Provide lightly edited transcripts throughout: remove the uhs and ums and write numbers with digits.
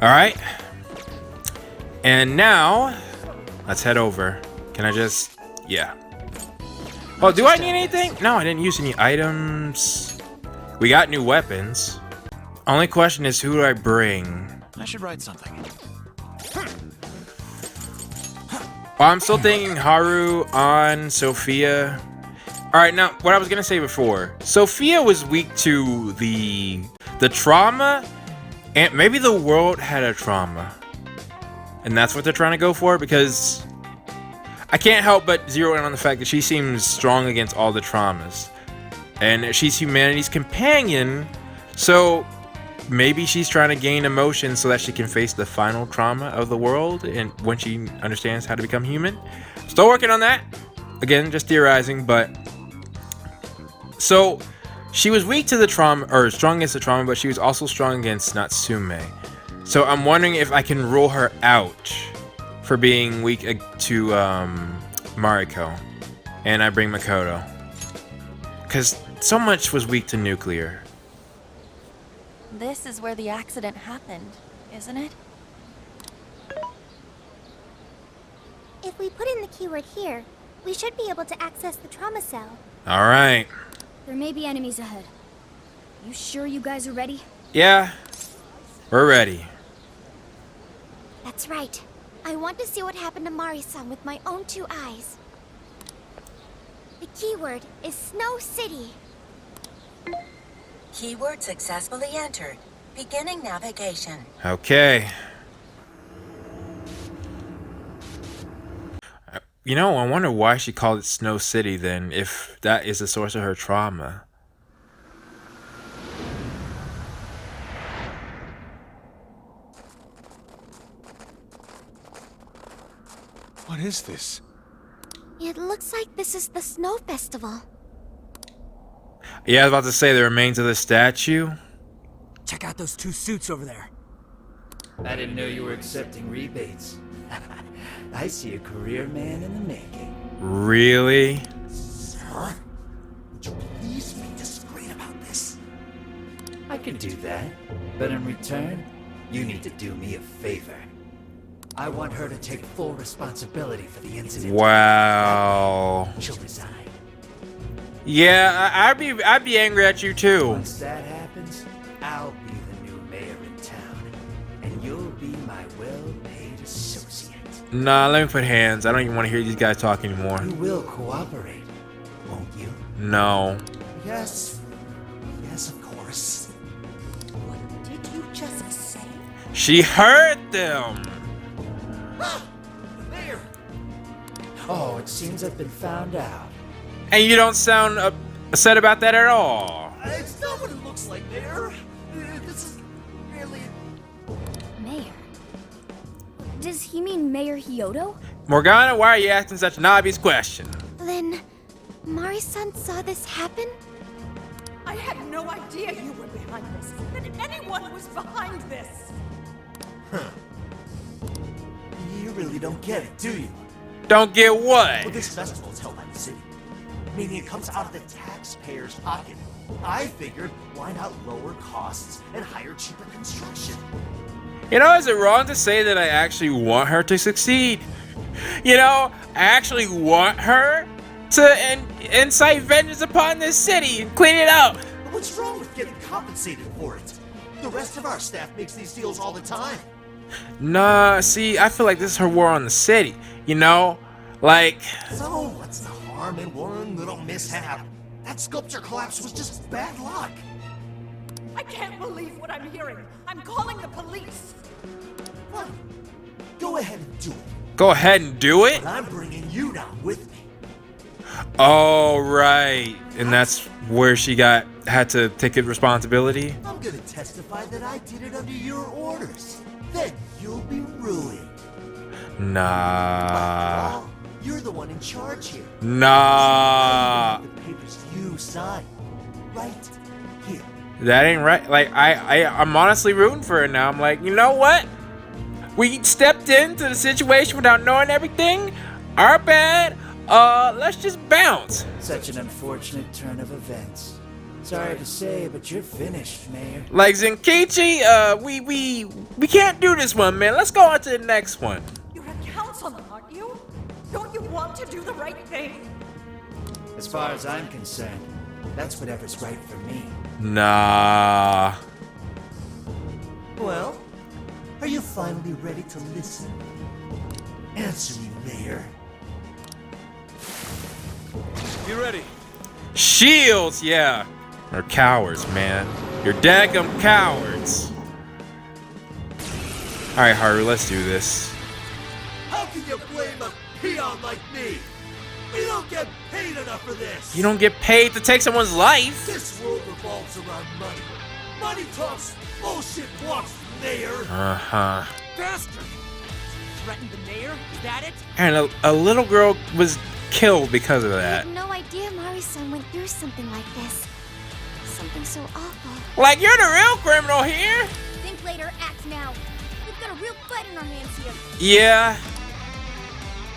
Alright. And now, let's head over. Can I just... Yeah. Oh, do I need anything? No, I didn't use any items. We got new weapons. Only question is, who do I bring? I should write something. Well, I'm still thinking Haru on Sophia. Alright, now, what I was gonna say before. Sophia was weak to the trauma, and maybe the world had a trauma. And that's what they're trying to go for, because I can't help but zero in on the fact that she seems strong against all the traumas. And she's humanity's companion, so maybe she's trying to gain emotion so that she can face the final trauma of the world and when she understands how to become human. Still working on that. Again, just theorizing, but... So, she was weak to the trauma, or strong against the trauma, but she was also strong against Natsume. So I'm wondering if I can rule her out for being weak to Mariko. And I bring Makoto. Because so much was weak to nuclear. This is where the accident happened, isn't it? If we put in the keyword here, we should be able to access the trauma cell. Alright. There may be enemies ahead. You sure you guys are ready? Yeah. We're ready. That's right. I want to see what happened to Mari-san with my own 2 eyes. The keyword is Snow City. Keyword successfully entered. Beginning navigation. Okay. You know, I wonder why she called it Snow City then, if that is the source of her trauma. What is this? It looks like this is the Snow Festival. Yeah, I was about to say the remains of the statue. Check out those 2 suits over there. I didn't know you were accepting rebates. I see a career man in the making. Really? Sir? Would you please be discreet about this? I could do that, but in return, you need to do me a favor. I want her to take full responsibility for the incident. Wow. She'll resign. Yeah, I'd be angry at you too. Once that happens, I'll be the new mayor in town, and you'll be my well-paid associate. Nah, let me put hands. I don't even want to hear these guys talk anymore. You will cooperate, won't you? No. Yes. Yes, of course. What did you just say? She heard them. The mayor! Oh, it seems I've been found out. And you don't sound upset about that at all. It's not what it looks like, Mayor. This is really... Mayor? Does he mean Mayor Hyodo? Morgana, why are you asking such an obvious question? Then, Mari-san saw this happen? I had no idea you were behind this, that anyone was behind this. You really don't get it, do you? Don't get what? Well, this festival is held by the city, meaning it comes out of the taxpayer's pocket. I figured, why not lower costs and hire cheaper construction? You know, is it wrong to say that I actually want her to succeed? You know, I actually want her to incite vengeance upon this city and clean it up. But what's wrong with getting compensated for it? The rest of our staff makes these deals all the time. Nah, see, I feel like this is her war on the city, you know? Like... So, what's the harm in one little mishap? That sculpture collapse was just bad luck. I can't believe what I'm hearing. I'm calling the police. Well, go ahead and do it. Go ahead and do it? But I'm bringing you down with me. Oh, right. And that's where she had to take responsibility? I'm gonna testify that I did it under your orders. Then you'll be ruined. Nah. Well, you're the one in charge here. Nah. The papers you signed. Right here. That ain't right. Like, I'm honestly rooting for her now. I'm like, you know what? We stepped into the situation without knowing everything. Our bad. Let's just bounce. Such an unfortunate turn of events. Sorry to say, but you're finished, Mayor. Like Zenkichi, we can't do this one, man. Let's go on to the next one. You're a councilman, aren't you? Don't you want to do the right thing? As far as I'm concerned, that's whatever's right for me. Nah. Well, are you finally ready to listen? Answer me, Mayor. You ready? Shields, yeah. They're cowards, man. You're daggum cowards. Alright, Haru, let's do this. How can you blame a peon like me? We don't get paid enough for this. You don't get paid to take someone's life. This world revolves around money. Money talks, bullshit walks, Mayor. Uh-huh. Bastard! Threatened the mayor? Is that it? And a little girl was killed because of I that. had no idea Mari-san went through something like this. Something so awful. Like, you're the real criminal here. Think later, act now. We've got a real fight in our hands here. Yeah.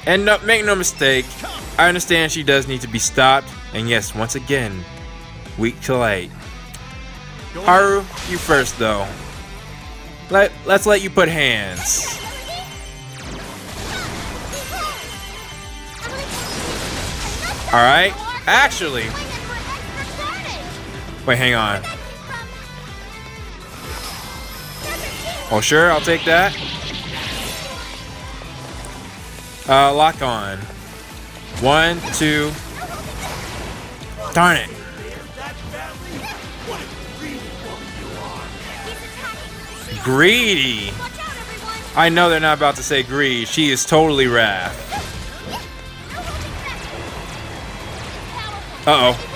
And no, make no mistake, I understand she does need to be stopped. And yes, once again, weak to light. Haru, you first though. Let's let you put hands. Alright, actually. Wait, hang on. Oh sure, I'll take that. Lock on. 1, 2. Darn it. Greedy. I know they're not about to say greed. She is totally wrath. Uh-oh.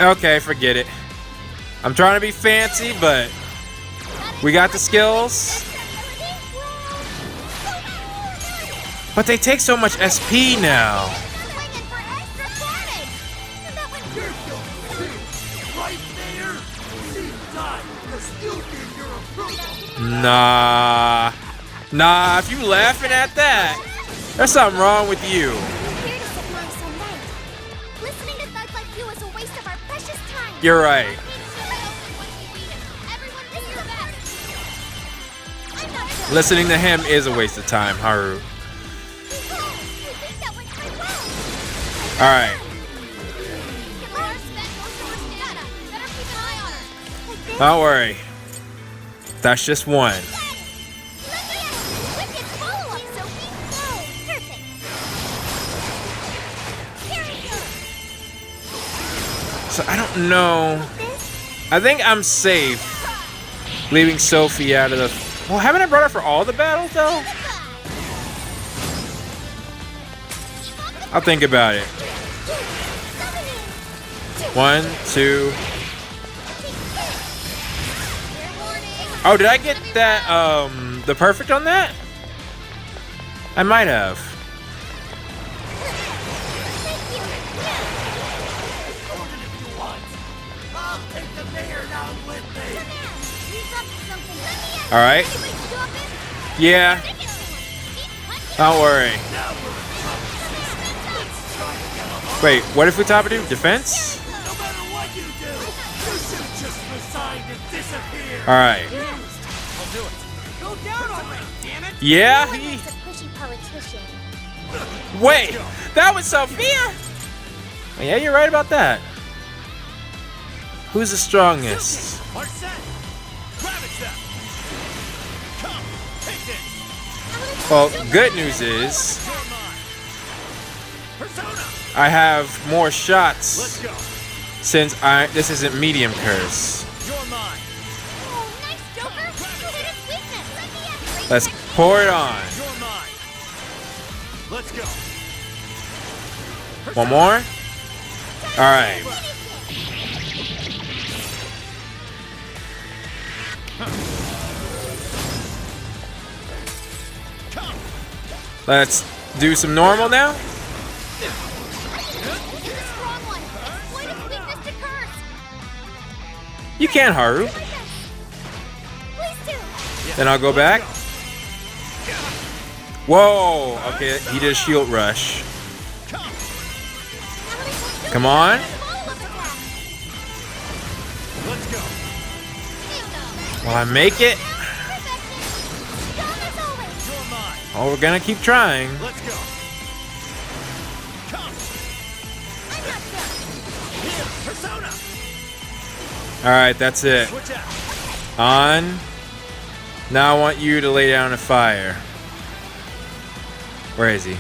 Okay, forget it. I'm trying to be fancy, but we got the skills. But they take so much SP now. Nah. Nah, if you laughing at that, there's something wrong with you. You're right. Listening to him is a waste of time, Haru. Alright. Don't worry. That's just one. So I don't know. I think I'm safe leaving Sophie out of the... Well, haven't I brought her for all the battles, though? I'll think about it. 1, 2... Oh, did I get that, the perfect on that? I might have. Alright. Yeah. Don't worry. Wait, what if we top it to defense? Alright. Yeah, Wait, that was Sophia? Yeah, you're right about that. Who's the strongest? Well, good news is I have more shots since this isn't medium curse. Let's pour it on. Let's go. One more? Alright. Let's do some normal now. You can, Haru. Then I'll go back. Whoa! Okay, he did a shield rush. Come on. Let's go. Will I make it? You're mine. Oh, we're gonna keep trying. Let's go. Come. I'm not done. Here, persona. Alright, that's it. Switch out. On. Now I want you to lay down a fire. Where is he?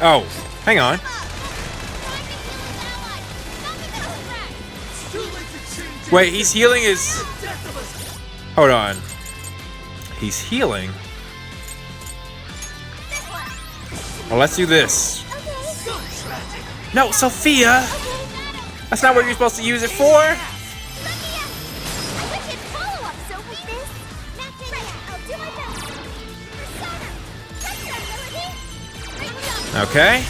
Oh, hang on. Wait, he's healing his... Hold on. He's healing? Well, let's do this. No, Sophia! That's not what you're supposed to use it for! Okay.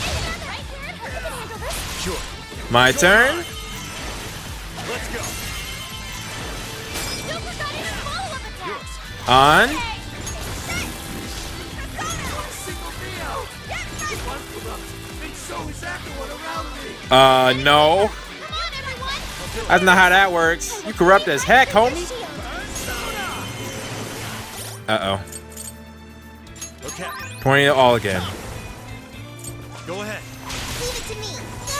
Sure. My turn. Let's go. On. No. That's not how that works. You corrupt as heck, homie. Uh-oh. Okay. Pointing it all again. Go ahead. Leave it to me. Go.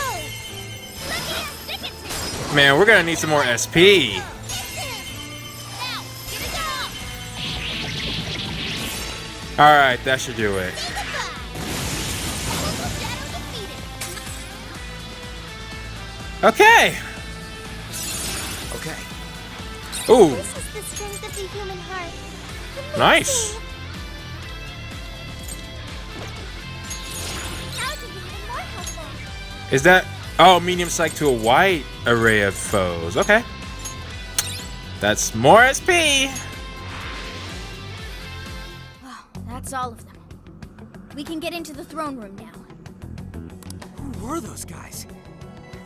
Stick it to me. Man, we're gonna need some more SP. Now, get it up. Alright, that should do it. Okay. Okay. Ooh, This is the strength of the human heart. nice. How can be even more helpful? Is that... Oh, medium psych to a wide array of foes. Okay. That's more SP. Well, that's all of them. We can get into the throne room now. Who were those guys?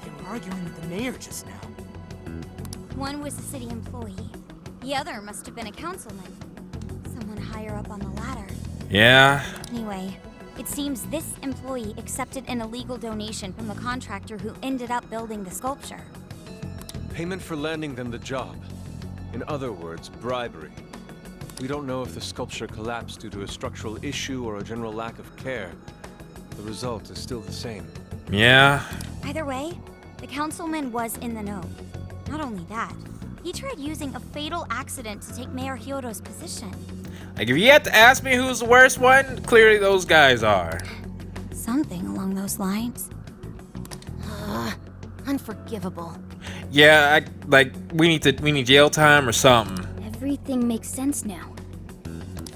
They were arguing with the mayor just now. One was a city employee. The other must have been a councilman. Someone higher up on the ladder. Yeah. Anyway, it seems this employee accepted an illegal donation from the contractor who ended up building the sculpture. Payment for landing them the job. In other words, bribery. We don't know if the sculpture collapsed due to a structural issue or a general lack of care. The result is still the same. Yeah. Either way, the councilman was in the know. Not only that, he tried using a fatal accident to take Mayor Hyodo's position. Like, if you had to ask me who's the worst one, clearly those guys are. Something along those lines. Unforgivable. Yeah, we need jail time or something. Everything makes sense now.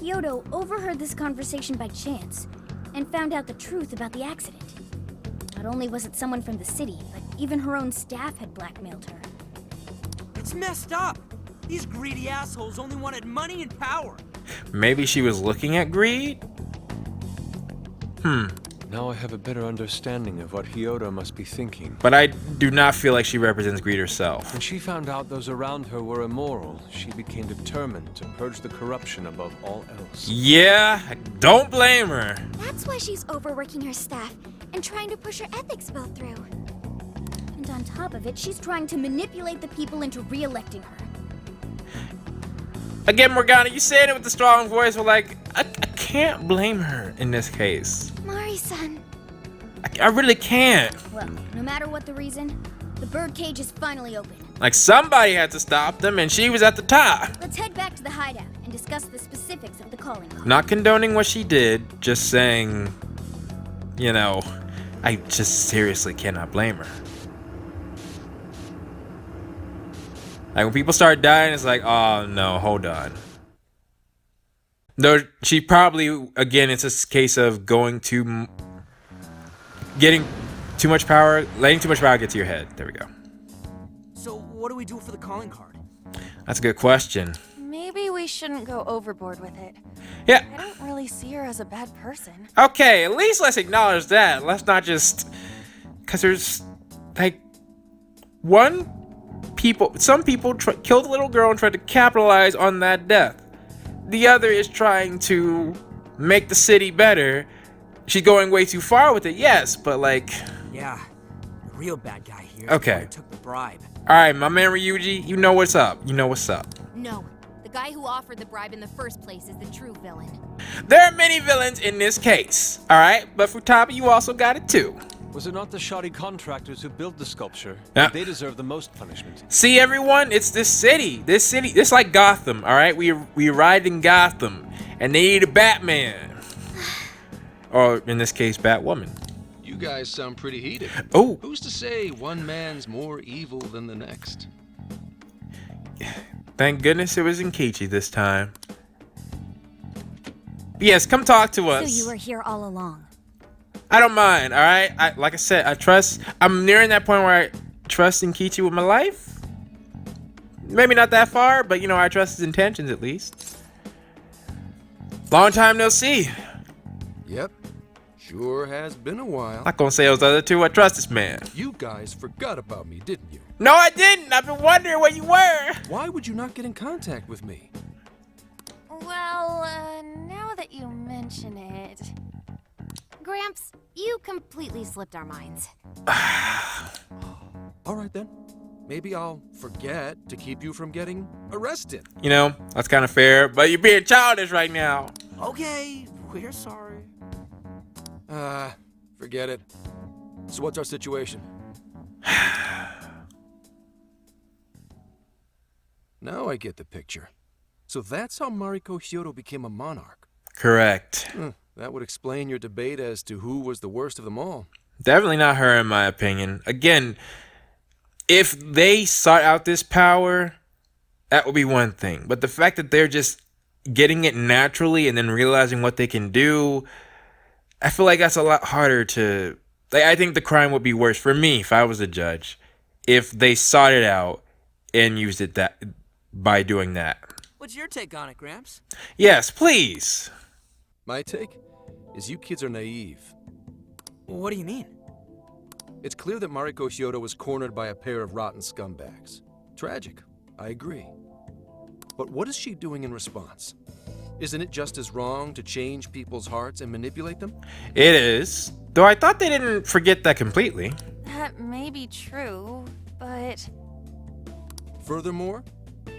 Hyodo overheard this conversation by chance and found out the truth about the accident. Not only was it someone from the city, but even her own staff had blackmailed her. It's messed up. These greedy assholes only wanted money and power. Maybe she was looking at greed? Now I have a better understanding of what Hyodo must be thinking. But I do not feel like she represents greed herself. When she found out those around her were immoral, she became determined to purge the corruption above all else. Yeah, I don't blame her. That's why she's overworking her staff and trying to push her ethics bill through. And on top of it, she's trying to manipulate the people into re-electing her. Again, Morgana, you saying it with a strong voice, but like, I can't blame her in this case. Mari-san. I really can't. Well, no matter what the reason, the birdcage is finally open. Like, somebody had to stop them, and she was at the top. Let's head back to the hideout and discuss the specifics of the calling card. Not condoning what she did, just saying, you know, I just seriously cannot blame her. Like, when people start dying, it's like, oh no, hold on. No, she probably, again, it's a case of getting too much power, letting too much power get to your head. There we go. So what do we do for the calling card? That's a good question. Maybe we shouldn't go overboard with it. Yeah. I don't really see her as a bad person. Okay, at least let's acknowledge that. Let's not just... Because there's, like, some people killed a little girl and tried to capitalize on that death. The other is trying to make the city better. She's going way too far with it, yes, but like... Yeah, the real bad guy here Okay. took the bribe. Alright, my man Ryuji, you know what's up. You know what's up. No, the guy who offered the bribe in the first place is the true villain. There are many villains in this case, alright? But Futaba, you also got it too. Was it not the shoddy contractors who built the sculpture? Yeah. They deserve the most punishment. See, everyone, it's this city. It's like Gotham, alright? We ride in Gotham, and they need a Batman. Or, in this case, Batwoman. You guys sound pretty heated. Oh. Who's to say one man's more evil than the next? Thank goodness it was Nkichi this time. Yes, come talk to us. So you were here all along. I don't mind, alright? Like I said, I'm nearing that point where I trust Nkichi with my life. Maybe not that far, but you know, I trust his intentions at least. Long time no see. Yep. Sure has been a while. Not gonna say those other two. I trust this man. You guys forgot about me, didn't you? No, I didn't. I've been wondering where you were. Why would you not get in contact with me? Well, now that you mention it... Gramps, you completely slipped our minds. All right then. Maybe I'll forget to keep you from getting arrested. You know, that's kind of fair, but you're being childish right now. Okay, we're sorry. Forget it. So what's our situation? Now I get the picture. So that's how Mariko Hyodo became a monarch. Correct. That would explain your debate as to who was the worst of them all. Definitely not her, in my opinion. Again, if they sought out this power, that would be one thing. But the fact that they're just getting it naturally and then realizing what they can do, I feel like that's a lot harder to... Like, I think the crime would be worse for me if I was a judge, if they sought it out and used it that by doing that. What's your take on it, Gramps? Yes, please. My take is you kids are naive. Well, what do you mean? It's clear that Mariko Hyodo was cornered by a pair of rotten scumbags. Tragic, I agree. But what is she doing in response? Isn't it just as wrong to change people's hearts and manipulate them? It is. Though I thought they didn't forget that completely. That may be true, but... Furthermore,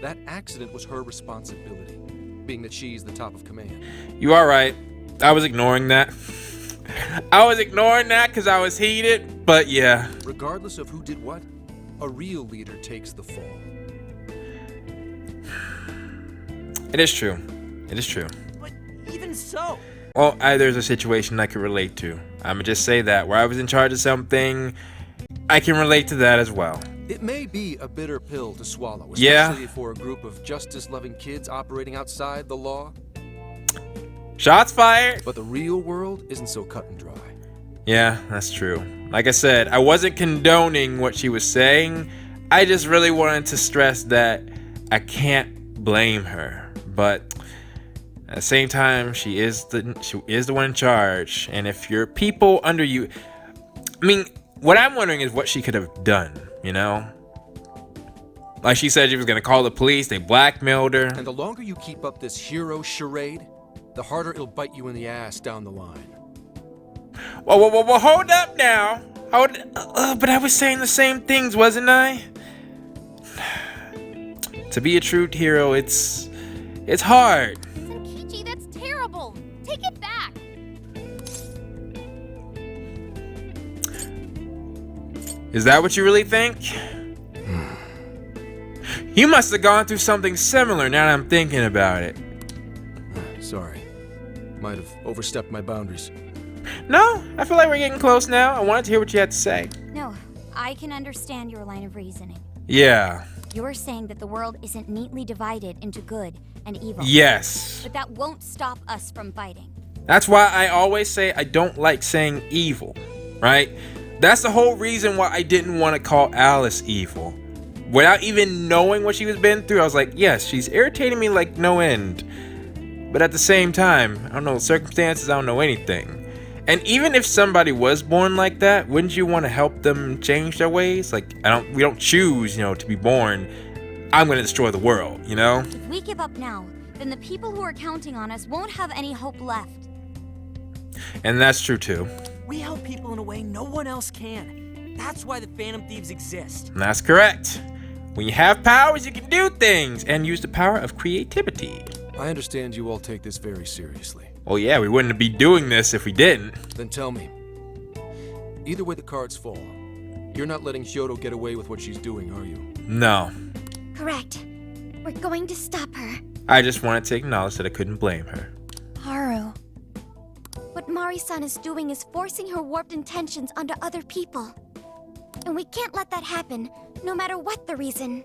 that accident was her responsibility, being that she's the top of command. You are right. I was ignoring that. I was ignoring that because I was heated, but yeah. Regardless of who did what, a real leader takes the fall. It is true. It is true. But even so... Well, there's a situation I could relate to. I'm gonna just say that. Where I was in charge of something, I can relate to that as well. It may be a bitter pill to swallow, Yeah. especially for a group of justice-loving kids operating outside the law. Shots fired! But the real world isn't so cut and dry. Yeah, that's true. Like I said, I wasn't condoning what she was saying. I just really wanted to stress that I can't blame her. But at the same time, she is the one in charge. And if your people under you... I mean, what I'm wondering is what she could have done, you know? Like she said she was going to call the police. They blackmailed her. And the longer you keep up this hero charade, the harder it'll bite you in the ass down the line. Whoa, hold up now. But I was saying the same things, wasn't I? To be a true hero, it's hard. Kichi, that's terrible. Take it back. Is that what you really think? You must have gone through something similar now that I'm thinking about it. Sorry. Might have overstepped my boundaries. No, I feel like we're getting close now. I wanted to hear what you had to say. No, I can understand your line of reasoning. Yeah. You're saying that the world isn't neatly divided into good and evil. Yes. But that won't stop us from fighting. That's why I always say I don't like saying evil, right? That's the whole reason why I didn't want to call Alice evil. Without even knowing what she was been through, I was like, yes, she's irritating me like no end. But at the same time, I don't know circumstances, I don't know anything. And even if somebody was born like that, wouldn't you want to help them change their ways? Like, we don't choose, to be born, I'm going to destroy the world, If we give up now, then the people who are counting on us won't have any hope left. And that's true too. We help people in a way no one else can. That's why the Phantom Thieves exist. And that's correct. When you have powers, you can do things and use the power of creativity. I understand you all take this very seriously. Well, yeah, we wouldn't be doing this if we didn't. Then tell me, either way the cards fall, you're not letting Hyodo get away with what she's doing, are you? No. Correct. We're going to stop her. I just wanted to acknowledge that I couldn't blame her. Haru. What Mari-san is doing is forcing her warped intentions onto other people. And we can't let that happen, no matter what the reason.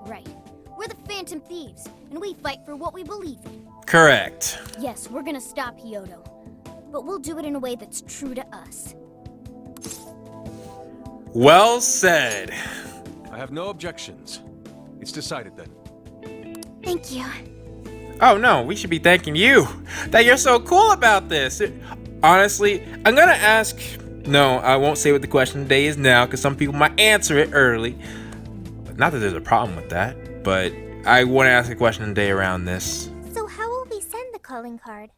Right. We're the Phantom Thieves, and we fight for what we believe in. Correct. Yes, we're gonna stop Hyodo. But we'll do it in a way that's true to us. Well said. I have no objections. It's decided then. Thank you. Oh no, we should be thanking you that you're so cool about this. Honestly, I'm gonna ask. No, I won't say what the question today is now because some people might answer it early. Not that there's a problem with that, but I want to ask a question today around this. So how will we send the calling card?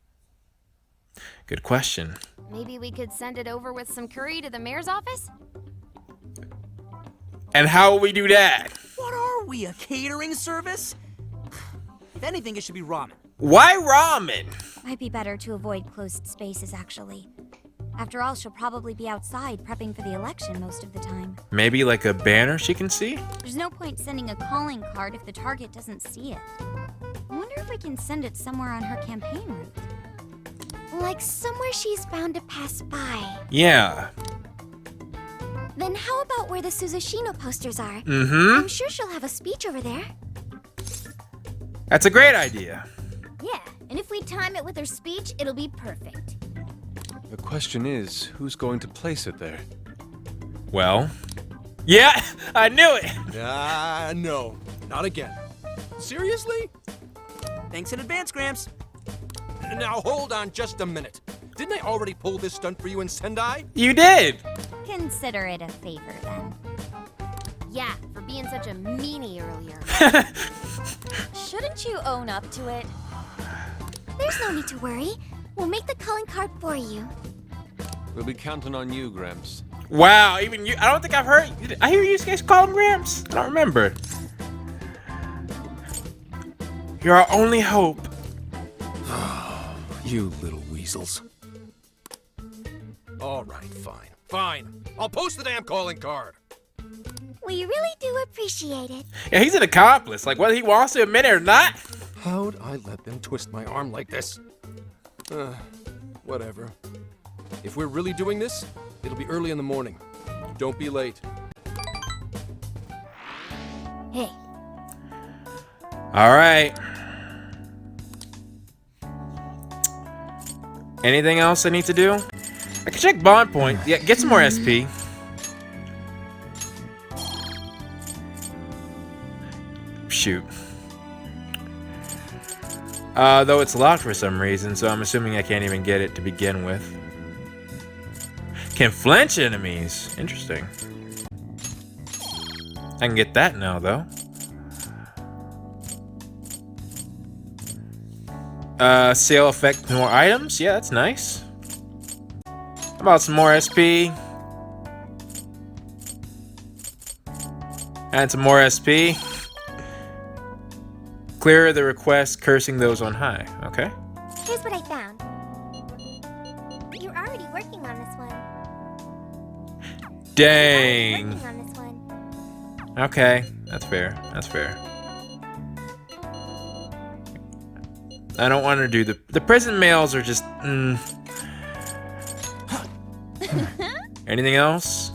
Good question. Maybe we could send it over with some curry to the mayor's office? And how will we do that? What are we, a catering service? If anything, it should be ramen. Why ramen? Might be better to avoid closed spaces, actually. After all, she'll probably be outside prepping for the election most of the time. Maybe like a banner she can see? There's no point sending a calling card if the target doesn't see it. I wonder if we can send it somewhere on her campaign route. Like somewhere she's bound to pass by. Yeah. Then how about where the Suzushino posters are? Mm-hmm. I'm sure she'll have a speech over there. That's a great idea. Yeah, and if we time it with her speech, it'll be perfect. The question is, who's going to place it there? Well, yeah, I knew it. No, not again. Seriously? Thanks in advance, Gramps. Now hold on just a minute. Didn't I already pull this stunt for you in Sendai? You did. Consider it a favor, then. Yeah, for being such a meanie earlier. Shouldn't you own up to it? There's no need to worry. We'll make the calling card for you. We'll be counting on you, Gramps. Wow, even you. I don't think I've heard. I hear you guys call him Gramps. I don't remember. You're our only hope. You little weasels. All right, fine. Fine. I'll post the damn calling card. We really do appreciate it. Yeah, he's an accomplice. Like, whether he wants to admit it or not. How'd I let them twist my arm like this? Whatever. If we're really doing this, it'll be early in the morning. Don't be late. Hey. All right. Anything else I need to do? I can check bond point. Yeah, get some more SP. Shoot. Though it's locked for some reason, so I'm assuming I can't even get it to begin with. Can flinch enemies. Interesting. I can get that now, though. Sale effect more items. Yeah, that's nice. How about some more SP? And some more SP. Clear the request, cursing those on high. Okay. Here's what I found. You're already working on this one. Dang. Working on this one. Okay, that's fair. That's fair. I don't want to do the prison mails are just. Anything else?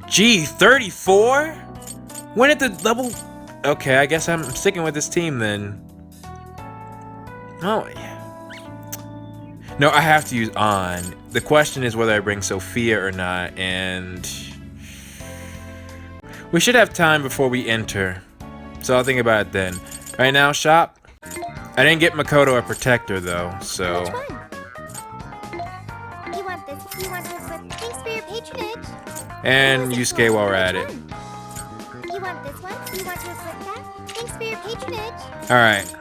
Gee, 34? When at the level? Okay, I guess I'm sticking with this team then. Oh yeah. No, I have to use on. The question is whether I bring Sophia or not, and we should have time before we enter. So I'll think about it then. Right now, shop. I didn't get Makoto a protector though, so. Which one? You want this? You want this one? Thanks for your patronage. And Yusuke while we're at it. You want this one? You want to flip that? Thanks for your patronage. Alright.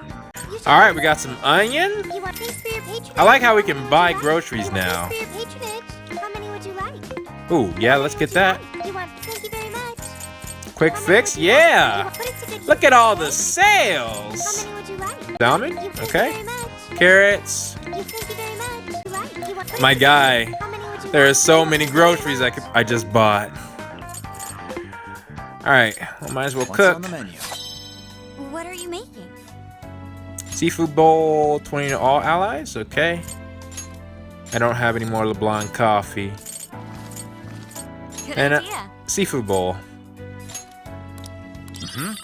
Alright, we got some onion. You want thanks for your patronage. I like how we can buy groceries now. For your patronage. How many would you like? Ooh, yeah, let's get that. You want? Thank you very much. Quick fix? Yeah! Look at all the sales! How many would you like? Salmon? Thank you Okay. very much. Carrots. Thank you very much. You want? My guy. How many would you There are like? so many groceries I just bought. Alright, well, might as well What's cook. on the menu? What are you making? Seafood bowl, 20 to all allies. Okay. I don't have any more LeBlanc coffee. Good And idea. seafood bowl. Oh,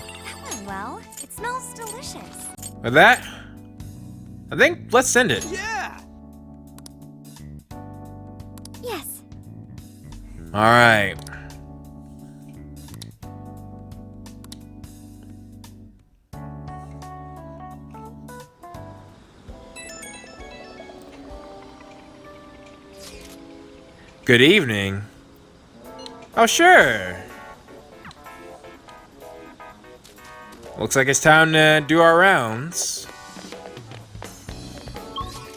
well, it smells delicious. With that, I think let's send it. Yeah! Yes. Alright. Good evening. Oh, sure. Looks like it's time to do our rounds.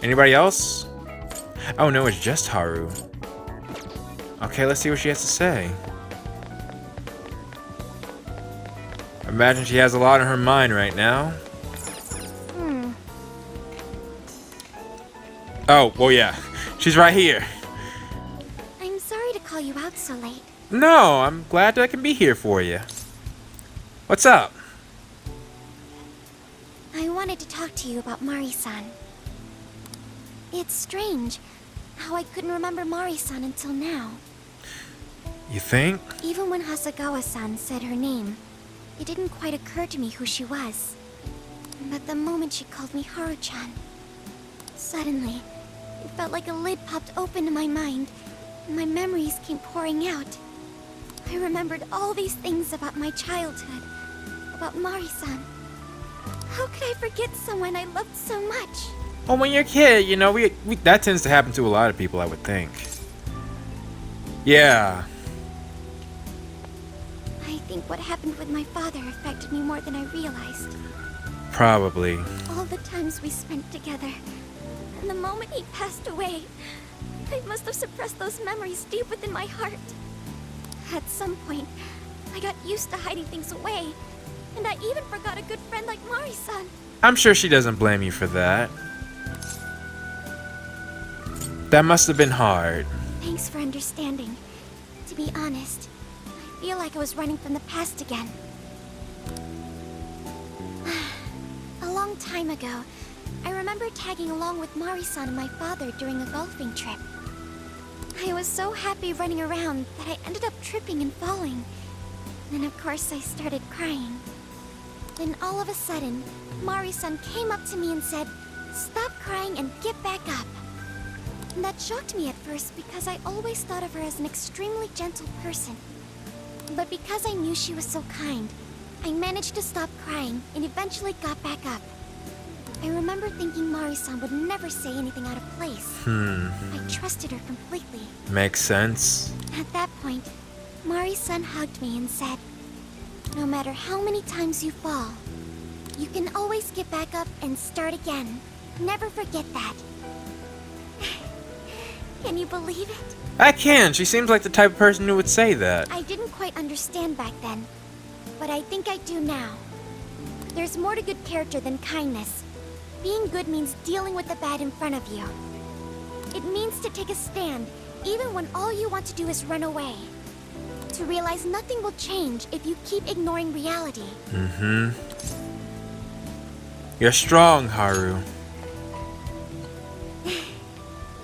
Anybody else? Oh no, it's just Haru. Okay, let's see what she has to say. Imagine she has a lot on her mind right now. Oh, well yeah. She's right here. I'm sorry to call you out so late. No, I'm glad that I can be here for you. What's up? I wanted to talk to you about Mari-san. It's strange how I couldn't remember Mari-san until now. You think? Even when Hasagawa-san said her name, it didn't quite occur to me who she was. But the moment she called me Haru-chan, suddenly, it felt like a lid popped open in my mind, and my memories came pouring out. I remembered all these things about my childhood, about Mari-san. How could I forget someone I loved so much? Well, when you're a kid, you know, that tends to happen to a lot of people, I would think. Yeah. I think what happened with my father affected me more than I realized. Probably. All the times we spent together, and the moment he passed away, I must have suppressed those memories deep within my heart. At some point, I got used to hiding things away, and I even forgot a good friend like Mari-san. I'm sure she doesn't blame you for that. That must have been hard. Thanks for understanding. To be honest, I feel like I was running from the past again. A long time ago, I remember tagging along with Mari-san and my father during a golfing trip. I was so happy running around that I ended up tripping and falling. Then of course I started crying. Then all of a sudden, Mari-san came up to me and said, "Stop crying and get back up." And that shocked me at first because I always thought of her as an extremely gentle person. But because I knew she was so kind, I managed to stop crying and eventually got back up. I remember thinking Mari-san would never say anything out of place. I trusted her completely. Makes sense. At that point, Mari-san hugged me and said, "No matter how many times you fall, you can always get back up and start again. Never forget that." Can you believe it? I can. She seems like the type of person who would say that. I didn't quite understand back then, but I think I do now. There's more to good character than kindness. Being good means dealing with the bad in front of you. It means to take a stand, even when all you want to do is run away. To realize nothing will change if you keep ignoring reality. You're strong, Haru.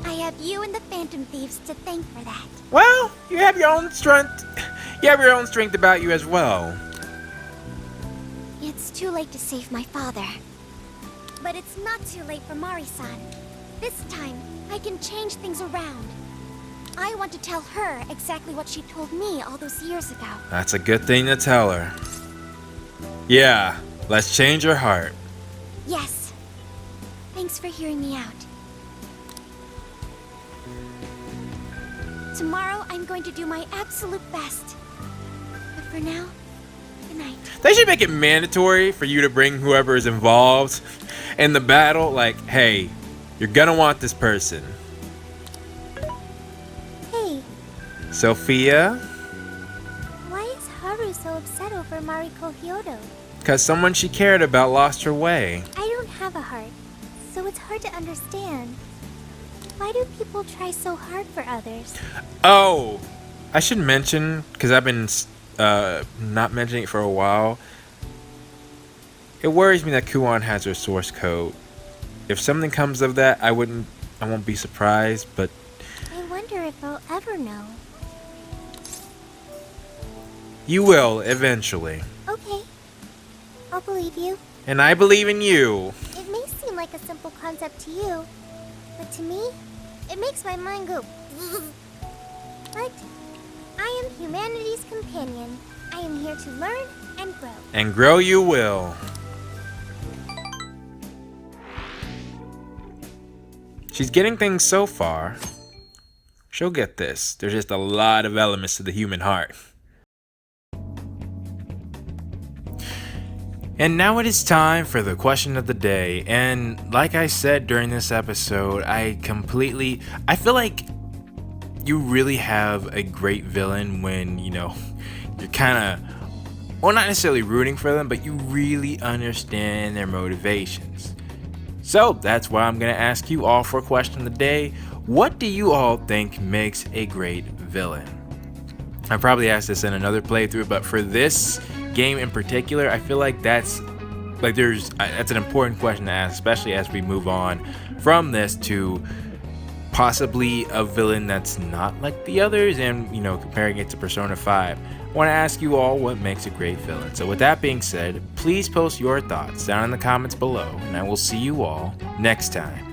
I have you and the Phantom Thieves to thank for that. Well, you have your own strength. You have your own strength about you as well. It's too late to save my father. But it's not too late for Mari-san. This time, I can change things around. I want to tell her exactly what she told me all those years ago. That's a good thing to tell her. Yeah, let's change her heart. Yes. Thanks for hearing me out. Tomorrow, I'm going to do my absolute best. But for now, good night. They should make it mandatory for you to bring whoever is involved in the battle. Like, hey, You're gonna want this person. Hey, Sophia? why is Haru so upset over Mariko Hyodo? Because someone she cared about lost her way. I don't have a heart, so it's hard to understand. Why do people try so hard for others? Oh! I should mention, because I've been not mentioning it for a while. It worries me that Kuon has her source code. If something comes of that, I won't be surprised, but I wonder if I'll ever know. you will eventually. Okay, I'll believe you. And I believe in you. It may seem like a simple concept to you, but to me, it makes my mind go. But I am humanity's companion. I am here to learn and grow. And grow you will. She's getting things so far. She'll get this. There's just a lot of elements to the human heart. And now it is time for the question of the day. And like I said during this episode, I feel like you really have a great villain when, you're kind of, well, not necessarily rooting for them, but you really understand their motivations. So that's why I'm going to ask you all for a question of the day. What do you all think makes a great villain? I probably asked this in another playthrough, but for this game in particular, I feel like that's an important question to ask, especially as we move on from this to possibly a villain that's not like the others, and comparing it to Persona 5. I want to ask you all what makes a great villain. So with that being said, please post your thoughts down in the comments below, and I will see you all next time.